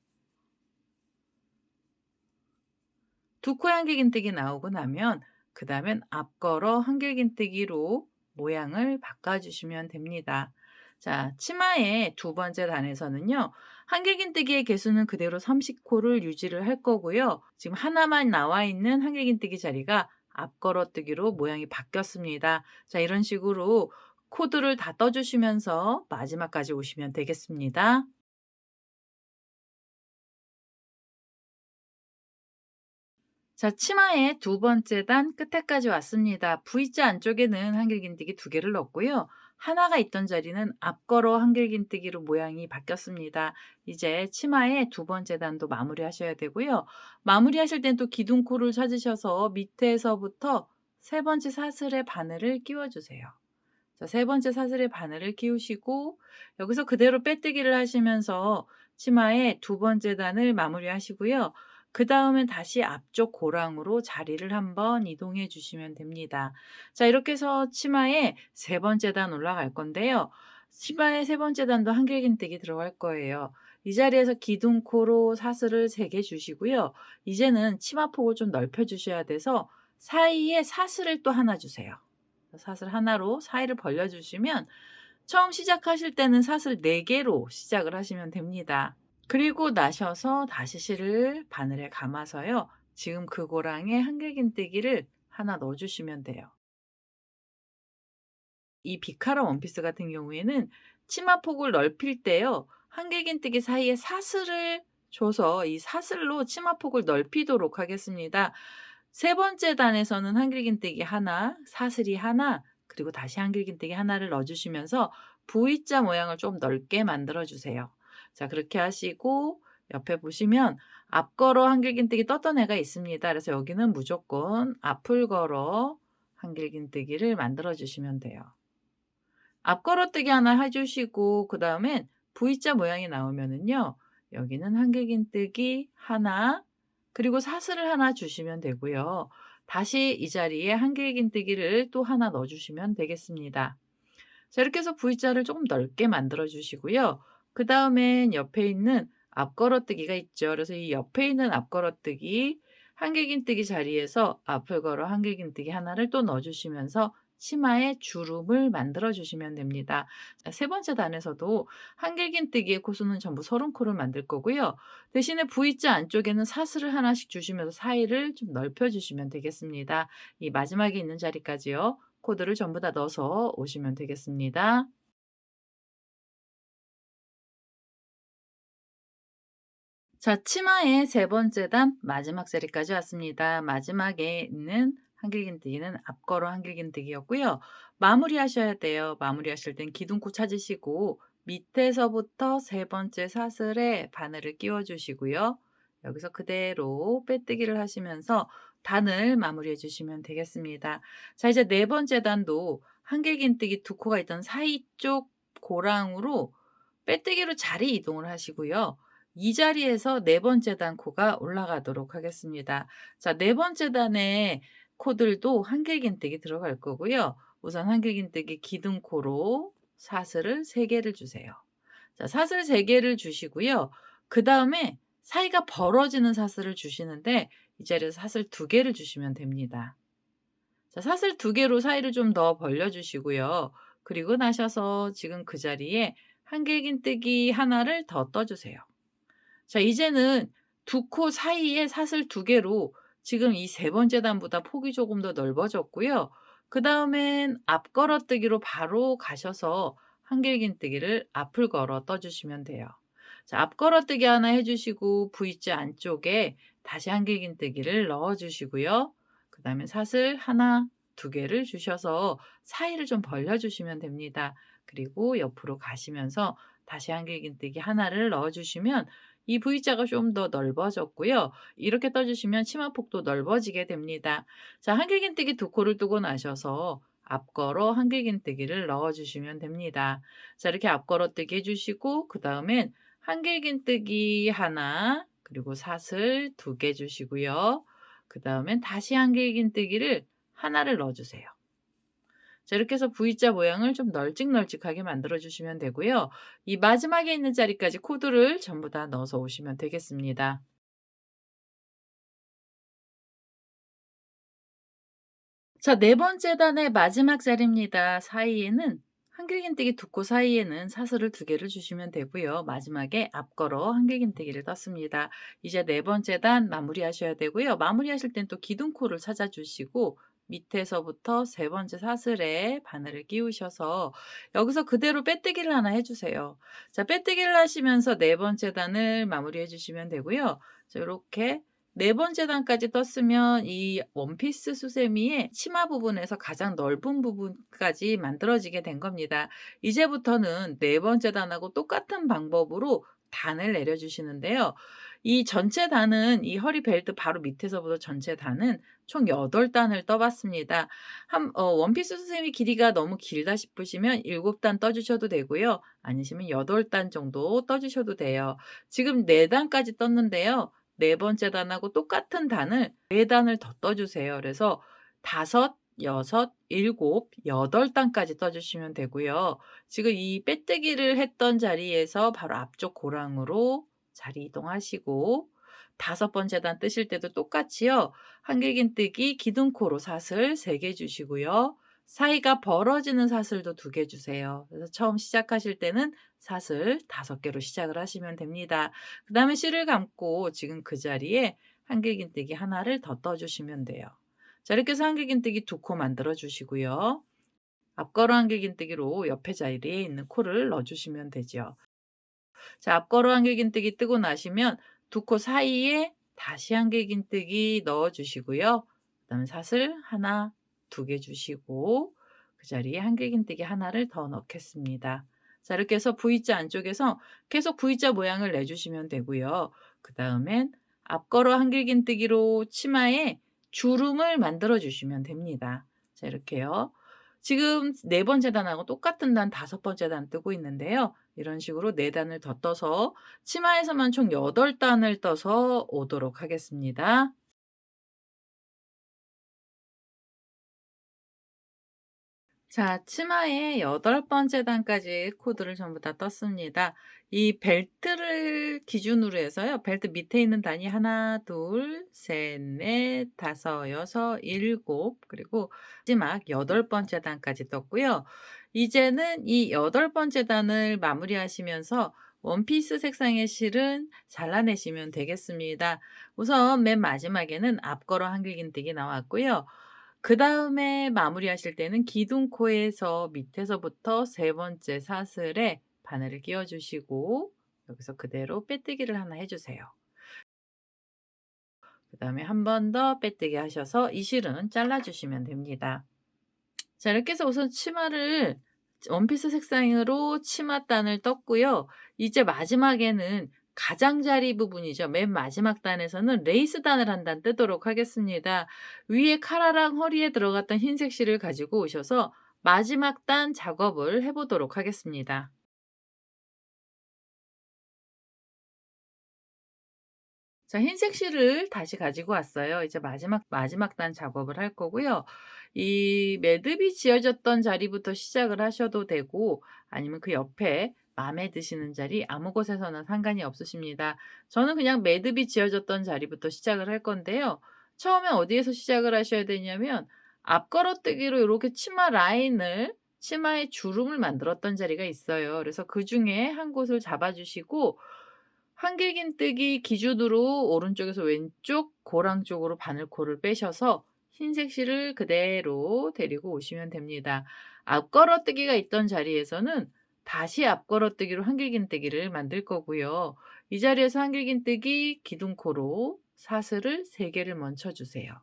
두 코의 한길긴뜨기 나오고 나면 그 다음엔 앞걸어 한길긴뜨기로 모양을 바꿔주시면 됩니다. 자, 치마의 두 번째 단에서는요, 한길긴뜨기의 개수는 그대로 30코를 유지를 할 거고요. 지금 하나만 나와 있는 한길긴뜨기 자리가 앞걸어뜨기로 모양이 바뀌었습니다. 자, 이런 식으로 코드를 다 떠주시면서 마지막까지 오시면 되겠습니다. 자, 치마의 두 번째 단 끝에까지 왔습니다. V자 안쪽에는 한길긴뜨기 2개를 넣었고요. 하나가 있던 자리는 앞걸어 한길긴뜨기로 모양이 바뀌었습니다. 이제 치마의 두 번째 단도 마무리 하셔야 되고요. 마무리 하실 땐 또 기둥코를 찾으셔서 밑에서부터 세 번째 사슬에 바늘을 끼워 주세요. 자, 세 번째 사슬에 바늘을 끼우시고 여기서 그대로 빼뜨기를 하시면서 치마의 두 번째 단을 마무리 하시고요. 그 다음엔 다시 앞쪽 고랑으로 자리를 한번 이동해 주시면 됩니다. 자, 이렇게 해서 치마의 세 번째 단 올라갈 건데요. 치마의 세 번째 단도 한길긴뜨기 들어갈 거예요. 이 자리에서 기둥코로 사슬을 3개 주시고요. 이제는 치마폭을 좀 넓혀 주셔야 돼서 사이에 사슬을 또 하나 주세요. 사슬 하나로 사이를 벌려 주시면 처음 시작하실 때는 사슬 4개로 시작을 하시면 됩니다. 그리고 나셔서 다시 실을 바늘에 감아서요. 지금 그 고랑에 한길긴뜨기를 하나 넣어 주시면 돼요. 이 비카라 원피스 같은 경우에는 치마폭을 넓힐 때요, 한길긴뜨기 사이에 사슬을 줘서 이 사슬로 치마폭을 넓히도록 하겠습니다. 세 번째 단에서는 한길긴뜨기 하나, 사슬이 하나, 그리고 다시 한길긴뜨기 하나를 넣어주시면서 V자 모양을 좀 넓게 만들어 주세요. 자, 그렇게 하시고 옆에 보시면 앞걸어 한길긴뜨기 떴던 애가 있습니다. 그래서 여기는 무조건 앞을 걸어 한길긴뜨기를 만들어 주시면 돼요. 앞걸어뜨기 하나 해주시고 그 다음엔 V자 모양이 나오면은요, 여기는 한길긴뜨기 하나, 그리고 사슬을 하나 주시면 되고요. 다시 이 자리에 한길긴뜨기를 또 하나 넣어주시면 되겠습니다. 자, 이렇게 해서 V자를 조금 넓게 만들어 주시고요. 그 다음엔 옆에 있는 앞걸어뜨기가 있죠. 그래서 이 옆에 있는 앞걸어뜨기 한길긴뜨기 자리에서 앞을 걸어 한길긴뜨기 하나를 또 넣어주시면서 치마에 주름을 만들어 주시면 됩니다. 자, 세 번째 단에서도 한길긴뜨기의 코수는 전부 30코를 만들 거고요. 대신에 V자 안쪽에는 사슬을 하나씩 주시면서 사이를 좀 넓혀 주시면 되겠습니다. 이 마지막에 있는 자리까지요, 코드를 전부 다 넣어서 오시면 되겠습니다. 자, 치마의 세 번째 단 마지막 자리까지 왔습니다. 마지막에 있는 한길긴뜨기는 앞걸어 한길긴뜨기였고요. 마무리하셔야 돼요. 마무리하실 땐 기둥코 찾으시고 밑에서부터 세 번째 사슬에 바늘을 끼워 주시고요. 여기서 그대로 빼뜨기를 하시면서 단을 마무리해 주시면 되겠습니다. 자, 이제 네 번째 단도 한길긴뜨기 2코가 있던 사이 쪽 고랑으로 빼뜨기로 자리 이동을 하시고요. 이 자리에서 네 번째 단 코가 올라가도록 하겠습니다. 자, 네 번째 단의 코들도 한길긴뜨기 들어갈 거고요. 우선 한길긴뜨기 기둥코로 사슬을 3개를 주세요. 자, 사슬 3개를 주시고요. 그 다음에 사이가 벌어지는 사슬을 주시는데 이 자리에서 사슬 2개를 주시면 됩니다. 자, 사슬 2개로 사이를 좀 더 벌려 주시고요. 그리고 나셔서 지금 그 자리에 한길긴뜨기 하나를 더 떠주세요. 자, 이제는 두 코 사이에 사슬 두 개로 지금 이 세 번째 단보다 폭이 조금 더 넓어졌고요. 그다음엔 앞 걸어뜨기로 바로 가셔서 한길긴뜨기를 앞을 걸어 떠 주시면 돼요. 자, 앞 걸어뜨기 하나 해 주시고 V자 안쪽에 다시 한길긴뜨기를 넣어 주시고요. 그다음에 사슬 하나, 두 개를 주셔서 사이를 좀 벌려 주시면 됩니다. 그리고 옆으로 가시면서 다시 한길긴뜨기 하나를 넣어 주시면 이 V자가 좀 더 넓어졌고요. 이렇게 떠 주시면 치마폭도 넓어지게 됩니다. 자, 한길긴뜨기 두 코를 뜨고 나셔서 앞걸어 한길긴뜨기를 넣어 주시면 됩니다. 자, 이렇게 앞걸어뜨기 해 주시고 그다음엔 한길긴뜨기 하나, 그리고 사슬 두 개 주시고요. 그다음엔 다시 한길긴뜨기를 하나를 넣어 주세요. 자, 이렇게 해서 V자 모양을 좀 널찍널찍하게 만들어 주시면 되고요. 이 마지막에 있는 자리까지 코드를 전부 다 넣어서 오시면 되겠습니다. 자, 네 번째 단의 마지막 자리입니다. 사이에는 한길긴뜨기 두 코 사이에는 사슬을 두 개를 주시면 되고요. 마지막에 앞걸어 한길긴뜨기를 떴습니다. 이제 네 번째 단 마무리하셔야 되고요. 마무리하실 땐 또 기둥코를 찾아주시고 밑에서부터 세 번째 사슬에 바늘을 끼우셔서 여기서 그대로 빼뜨기를 하나 해주세요. 자, 빼뜨기를 하시면서 네 번째 단을 마무리해 주시면 되고요. 자, 이렇게 네 번째 단까지 떴으면 이 원피스 수세미의 치마 부분에서 가장 넓은 부분까지 만들어지게 된 겁니다. 이제부터는 네 번째 단하고 똑같은 방법으로 단을 내려주시는데요. 이 전체 단은 이 허리 벨트 바로 밑에서부터 전체 단은 총 8단을 떠봤습니다. 원피스 수세미 길이가 너무 길다 싶으시면 7단 떠주셔도 되고요. 아니시면 8단 정도 떠주셔도 돼요. 지금 4단까지 떴는데요. 네 번째 단하고 똑같은 단을 4단을 더 떠주세요. 그래서 5, 6, 7, 8단까지 떠주시면 되고요. 지금 이 빼뜨기를 했던 자리에서 바로 앞쪽 고랑으로 자리 이동하시고 5번째 단 뜨실 때도 똑같이요. 한길긴뜨기 기둥코로 사슬 3개 주시고요. 사이가 벌어지는 사슬도 2개 주세요. 그래서 처음 시작하실 때는 사슬 5개로 시작을 하시면 됩니다. 그다음에 실을 감고 지금 그 자리에 한길긴뜨기 하나를 더 떠주시면 돼요. 자, 이렇게 해서 한길긴뜨기 두 코 만들어 주시고요. 앞걸어 한길긴뜨기로 옆에 자리에 있는 코를 넣어 주시면 되죠. 자, 앞걸어 한길긴뜨기 뜨고 나시면 두 코 사이에 다시 한길긴뜨기 넣어 주시고요. 그다음에 사슬 하나, 두 개 주시고 그 자리에 한길긴뜨기 하나를 더 넣겠습니다. 자, 이렇게 해서 V자 안쪽에서 계속 V자 모양을 내주시면 되고요. 그다음엔 앞걸어 한길긴뜨기로 치마에 주름을 만들어 주시면 됩니다. 자, 이렇게요. 지금 네 번째 단하고 똑같은 단 5번째 단 뜨고 있는데요. 이런 식으로 4단을 더 떠서 치마에서만 총 8단을 떠서 오도록 하겠습니다. 자, 치마의 8번째 단까지 코드를 전부 다 떴습니다. 이 벨트를 기준으로 해서요. 벨트 밑에 있는 단이 하나, 둘, 셋, 넷, 다섯, 여섯, 일곱, 그리고 마지막 8번째 단까지 떴고요. 이제는 이 8번째 단을 마무리하시면서 원피스 색상의 실은 잘라내시면 되겠습니다. 우선 맨 마지막에는 앞걸어 한길긴뜨기 나왔고요. 그다음에 마무리하실 때는 기둥코에서 밑에서부터 세 번째 사슬에 바늘을 끼워 주시고 여기서 그대로 빼뜨기를 하나 해 주세요. 그다음에 한 번 더 빼뜨기 하셔서 이 실은 잘라 주시면 됩니다. 자, 이렇게 해서 우선 치마를 원피스 색상으로 치맛단을 떴고요. 이제 마지막에는 가장자리 부분이죠. 맨 마지막 단에서는 레이스 단을 한 단 뜨도록 하겠습니다. 위에 카라랑 허리에 들어갔던 흰색 실을 가지고 오셔서 마지막 단 작업을 해보도록 하겠습니다. 자, 흰색 실을 다시 가지고 왔어요. 이제 마지막 단 작업을 할 거고요. 이 매듭이 지어졌던 자리부터 시작을 하셔도 되고 아니면 그 옆에 마음에 드시는 자리 아무 곳에서나 상관이 없으십니다. 저는 그냥 매듭이 지어졌던 자리부터 시작을 할 건데요. 처음에 어디에서 시작을 하셔야 되냐면 앞걸어뜨기로 이렇게 치마 라인을 치마에 주름을 만들었던 자리가 있어요. 그래서 그중에 한 곳을 잡아 주시고 한길긴뜨기 기준으로 오른쪽에서 왼쪽 고랑 쪽으로 바늘코를 빼셔서 흰색 실을 그대로 데리고 오시면 됩니다. 앞걸어뜨기가 있던 자리에서는 다시 앞걸어뜨기로 한길긴뜨기를 만들 거고요. 이 자리에서 한길긴뜨기 기둥코로 사슬을 3개를 먼저 주세요.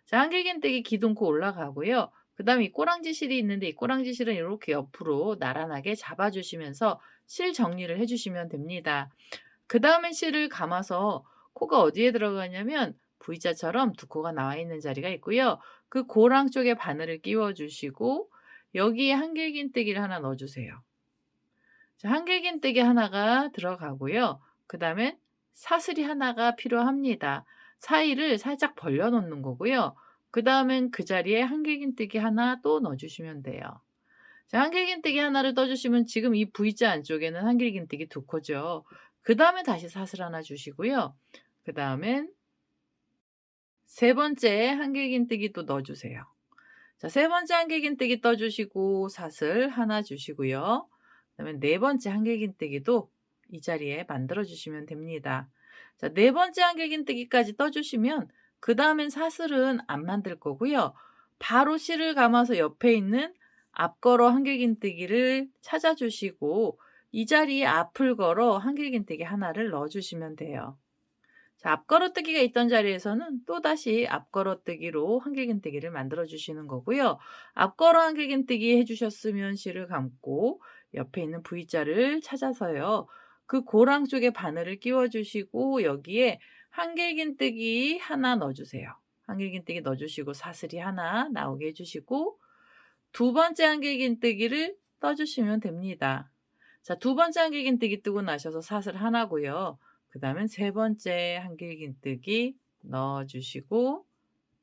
자, 한길긴뜨기 기둥코 올라가고요. 그 다음에 이 꼬랑지 실이 있는데 이 꼬랑지 실은 이렇게 옆으로 나란하게 잡아주시면서 실 정리를 해주시면 됩니다. 그 다음에 실을 감아서 코가 어디에 들어가냐면 V자처럼 두 코가 나와 있는 자리가 있고요. 그 고랑 쪽에 바늘을 끼워 주시고 여기에 한길긴뜨기를 하나 넣어 주세요. 자, 한길긴뜨기 하나가 들어가고요. 그 다음에 사슬이 하나가 필요합니다. 사이를 살짝 벌려 놓는 거고요. 그 다음엔 그 자리에 한길긴뜨기 하나 또 넣어 주시면 돼요. 자, 한길긴뜨기 하나를 떠 주시면 지금 이 V자 안쪽에는 한길긴뜨기 2코죠. 그 다음에 다시 사슬 하나 주시고요. 그 다음엔 3번째 한길긴뜨기 또 넣어 주세요. 자, 3번째 한길긴뜨기 떠 주시고 사슬 하나 주시고요. 그다음에 4번째 한길긴뜨기도 이 자리에 만들어 주시면 됩니다. 자, 4번째 한길긴뜨기까지 떠 주시면 그 다음엔 사슬은 안 만들 거고요. 바로 실을 감아서 옆에 있는 앞걸어 한길긴뜨기를 찾아 주시고 이 자리에 앞을 걸어 한길긴뜨기 하나를 넣어 주시면 돼요. 자, 앞걸어뜨기가 있던 자리에서는 또다시 앞걸어뜨기로 한길긴뜨기를 만들어 주시는 거고요. 앞걸어 한길긴뜨기 해 주셨으면 실을 감고 옆에 있는 V자를 찾아서요. 그 고랑 쪽에 바늘을 끼워 주시고 여기에 한길긴뜨기 하나 넣어 주세요. 한길긴뜨기 넣어 주시고 사슬이 하나 나오게 해 주시고 2번째 한길긴뜨기를 떠 주시면 됩니다. 자, 2번째 한길긴뜨기 뜨고 나셔서 사슬 하나고요. 그 다음엔 3번째 한길긴뜨기 넣어 주시고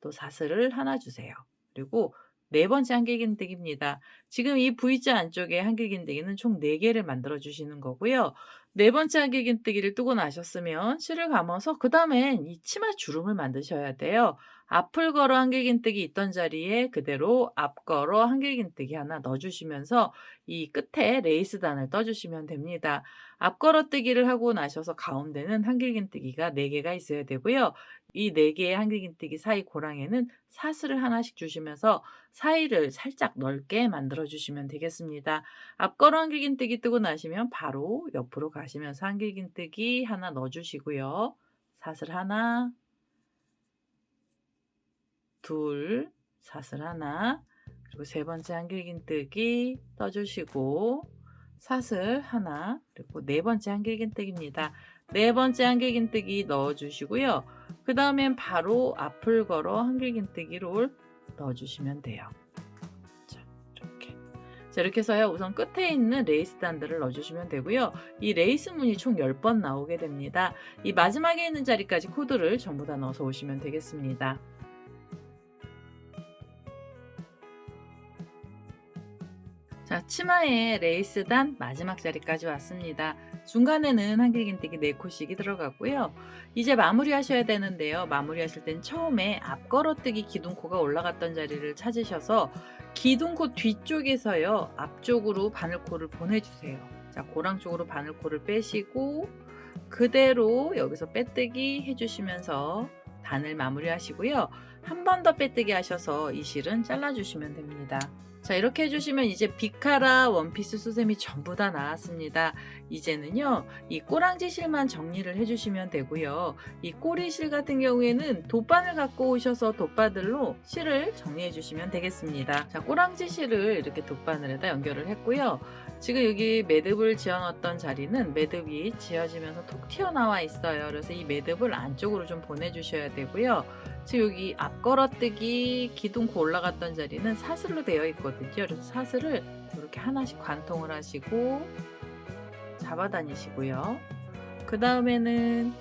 또 사슬을 하나 주세요. 그리고 4번째 한길긴뜨기입니다. 지금 이 V자 안쪽에 한길긴뜨기는 총 4개를 만들어 주시는 거고요. 4번째 한길긴뜨기를 뜨고 나셨으면 실을 감아서 그 다음엔 이 치마 주름을 만드셔야 돼요. 앞을 걸어 한길긴뜨기 있던 자리에 그대로 앞걸어 한길긴뜨기 하나 넣어 주시면서 이 끝에 레이스단을 떠 주시면 됩니다. 앞걸어뜨기를 하고 나셔서 가운데는 한길긴뜨기가 4개가 있어야 되고요. 이 4개의 한길긴뜨기 사이 고랑에는 사슬을 하나씩 주시면서 사이를 살짝 넓게 만들어 주시면 되겠습니다. 앞걸어 한길긴뜨기 뜨고 나시면 바로 옆으로 가시면서 한길긴뜨기 하나 넣어 주시고요. 사슬 하나, 둘, 사슬 하나, 그리고 3번째 한길긴뜨기 떠 주시고 사슬 하나, 그리고 4번째 한길긴뜨기입니다. 4번째 한길긴뜨기 넣어 주시고요. 그 다음엔 바로 앞을 걸어 한길긴뜨기를 넣어 주시면 돼요. 자, 이렇게. 자, 이렇게 해서요. 우선 끝에 있는 레이스 단들을 넣어 주시면 되고요. 이 레이스 문이 총 10번 나오게 됩니다. 이 마지막에 있는 자리까지 코드를 전부 다 넣어서 오시면 되겠습니다. 자, 치마의 레이스단 마지막 자리까지 왔습니다. 중간에는 한길긴뜨기 4코씩이 들어갔고요. 이제 마무리 하셔야 되는데요. 마무리 하실 땐 처음에 앞걸어뜨기 기둥코가 올라갔던 자리를 찾으셔서 기둥코 뒤쪽에서요. 앞쪽으로 바늘코를 보내주세요. 자, 고랑 쪽으로 바늘코를 빼시고 그대로 여기서 빼뜨기 해주시면서 단을 마무리 하시고요. 한 번 더 빼뜨기 하셔서 이 실은 잘라주시면 됩니다. 자, 이렇게 해주시면 이제 비카라 원피스 수세미 전부 다 나왔습니다. 이제는요, 이 꼬랑지 실만 정리를 해주시면 되고요. 이 꼬리 실 같은 경우에는 돗바늘 갖고 오셔서 돗바늘로 실을 정리해 주시면 되겠습니다. 자, 꼬랑지 실을 이렇게 돗바늘에다 연결을 했고요. 지금 여기 매듭을 지어놨던 자리는 매듭이 지어지면서 톡 튀어나와 있어요. 그래서 이 매듭을 안쪽으로 좀 보내주셔야 되고요. 지금 여기 앞걸어뜨기 기둥코 올라갔던 자리는 사슬로 되어 있거든요. 그래서 사슬을 이렇게 하나씩 관통을 하시고 잡아 다니시고요. 그 다음에는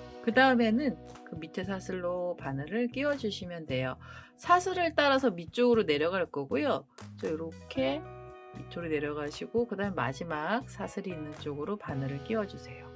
그 밑에 사슬로 바늘을 끼워 주시면 돼요. 사슬을 따라서 밑쪽으로 내려갈 거고요. 이렇게 밑으로 내려가시고 그 다음에 마지막 사슬이 있는 쪽으로 바늘을 끼워 주세요.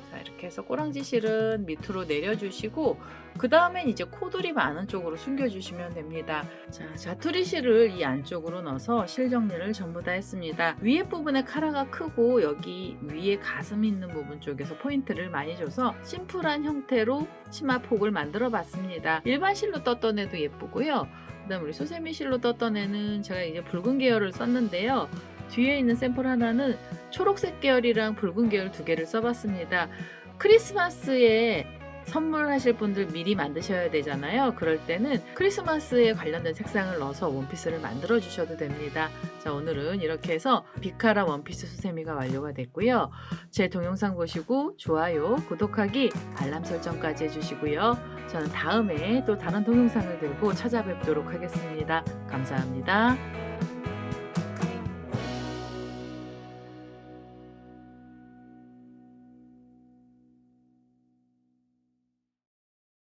자, 이렇게 해서 꼬랑지 실은 밑으로 내려주시고 그 다음엔 이제 코돌이 많은 쪽으로 숨겨주시면 됩니다. 자, 자투리 실을 이 안쪽으로 넣어서 실 정리를 전부 다 했습니다. 위에 부분에 카라가 크고 여기 위에 가슴 있는 부분 쪽에서 포인트를 많이 줘서 심플한 형태로 치마 폭을 만들어 봤습니다. 일반 실로 떴던 애도 예쁘고요. 그 다음 우리 수세미 실로 떴던 애는 제가 이제 붉은 계열을 썼는데요. 뒤에 있는 샘플 하나는 초록색 계열이랑 붉은 계열 두 개를 써봤습니다. 크리스마스에 선물하실 분들 미리 만드셔야 되잖아요. 그럴 때는 크리스마스에 관련된 색상을 넣어서 원피스를 만들어 주셔도 됩니다. 자, 오늘은 이렇게 해서 비카라 원피스 수세미가 완료가 됐고요. 제 동영상 보시고 좋아요, 구독하기, 알람 설정까지 해주시고요. 저는 다음에 또 다른 동영상을 들고 찾아뵙도록 하겠습니다. 감사합니다.